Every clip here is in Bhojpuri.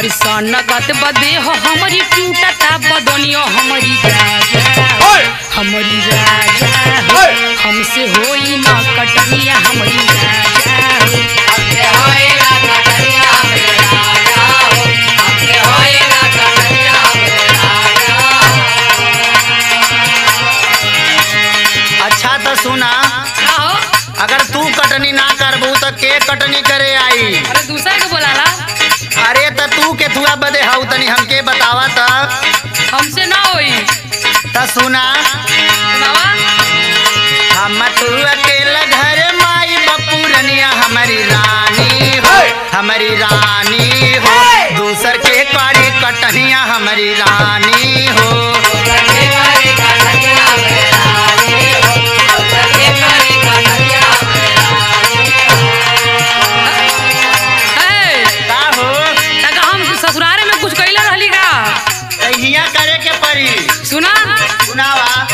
ऐसा नगद बदे हो हमारी टूटता बदनिया हमारी राजा हमारी राजा हो हमसे होई ना कटनिया हमारी राजा हमसे होई ना कटनिया हमारी राजा हमसे होई ना कटनिया हमारी राजा। अच्छा तो सुना, अगर तू कटनी ना करबू तो के कटनी करे आई? अरे दूसरा के बोलाला। अरे तो तू के थुआ बदे हाउ तनी हमके बतावा त। हमसे ना होई त सुना, सुनावा। हम तू अकेला घर माई बपुरनिया हमारी रानी हो हमारी रानी हो दूसर के करे कटनिया हमारी रानी हो ससुरारे में कुछ कैला रहली का? करे के पड़ी। सुना सुनावा।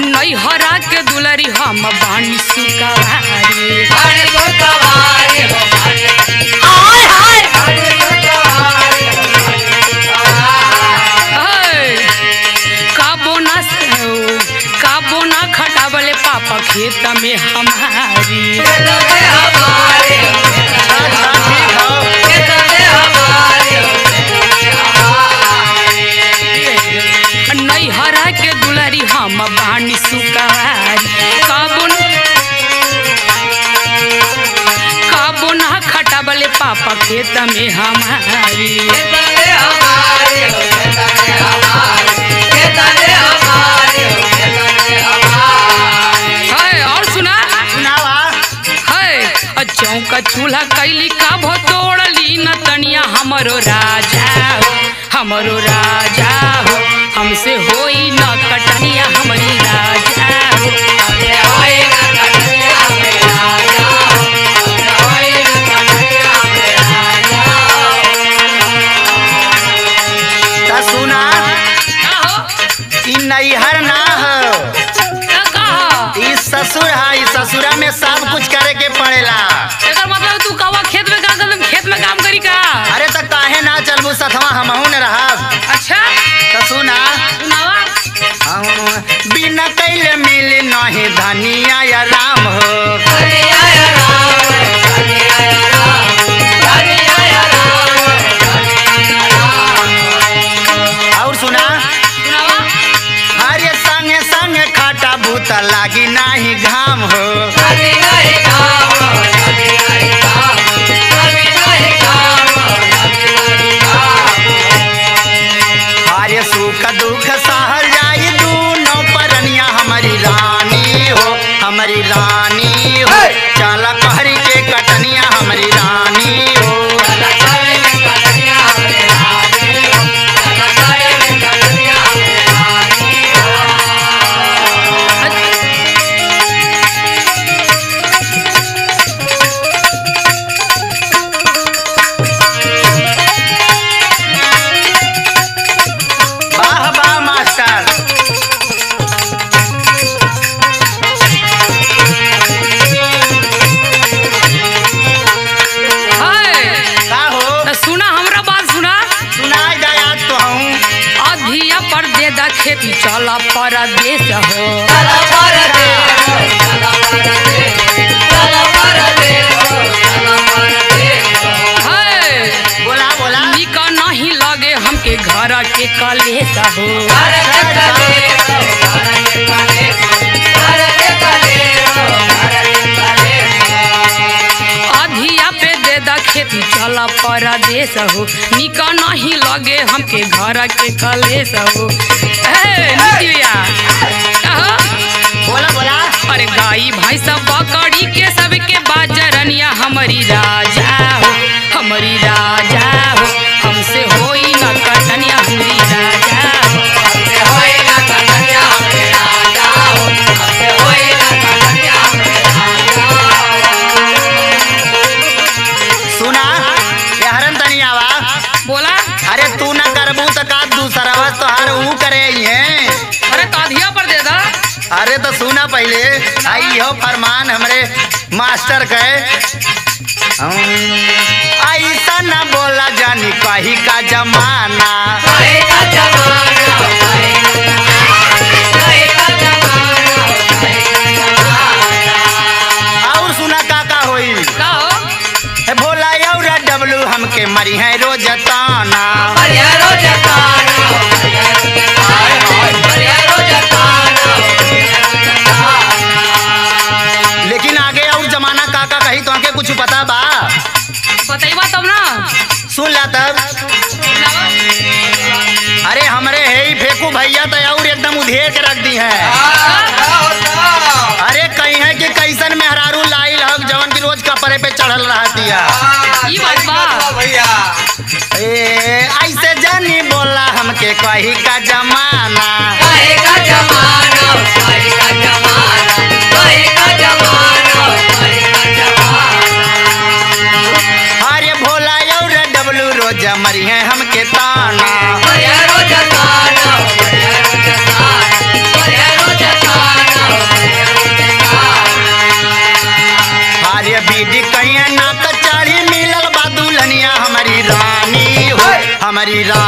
नई हरा के दुलरी हम बानी सुकवारी काबो ना खटावले पापा खेत में हमारी नई हरा के दुलारी हम बानी सुकवारी काबो ना खटावले पापा खेत में हमारी और सुना सुनावा। चौका चूल्हा कैली का भोतोड़ली न तनिया हमरो राजा हो हमसे होई न कटनिया हमारी राजा हो हमसे होई न कटनिया हमारी राजा हो हमसे होई न कटनिया हमारी राजा त सुना, ई नैहर ना हो ई ससुर है। ई ससुरा में सब कुछ करे के पड़ेला। एकर मतलब तू कवा खेत में काम करी का? अरे तो काहे ना चलबू सथवा हमहू न रहब। अच्छा तो सुना, बिना कैले मिले नहीं धनिया या राम हो और सुना, हरे संगे संगे खाटा भूता लागी नाही घाम हो हरे सुख दुख सहल जाई दूनो परनिया हमारी रानी हो हमारी रानी हो चला कहरी के कटनिया हमारी रानी हो वाह वाह मास्टर। का हो? सुना हमरा बात सुना गया तो हूँ। अधिया पर दे दा खेती चला परदेश हो बोला बोला। निका नहीं लगे हमके घर के कलेश हो अधिया पे दे दा खेती चला परदेश हो निका नहीं लगे हमके घर के कलेश हो बोला बोला। अरे गाई भैंसा बकरी के सबके बाजरनिया हमारी राजा हो हमारी राजा हो हमसे होई न कटनिया हमारी राजा हो हमसे होई न कटनिया हमारी राजा हो हमसे होई न कटनिया हमारी राजा सुना यहरन तनी आवा। बोला। अरे तू ना करबू तो का दूसरा बस तो हर ऊ करे है। अरे ताधिया पर दे दा। अरे तो सुना पहले आई हो फरमान हमरे मास्टर के ऐसा ज्यादा ना बोला जानी कही का जमाना। और सुना का होई का हो हे भोला और डब्लू हमके मरी है रोज ताना। लेकिन आगे और जमाना का कही तो हमके कुछ पता बा? बताइबा तब ना। सुन ला तब। अरे हमरे है ही फेंकू भैया तो और एकदम उधेर के रख दी है। अरे कहीं है कि कैसन मेहरारू लाइल हक जवन की रोज कपड़े पे चढ़ल रहती है। ई बात बा भैया ऐसे जानी बोला हमके कही का जमाना। अरे भोला और डब्लू रोज मरी है हमके ताना। अरे बीडी कहीं ना कचाड़ी मिलल बा दुल्हनिया हमारी रानी हो हमारी रानी।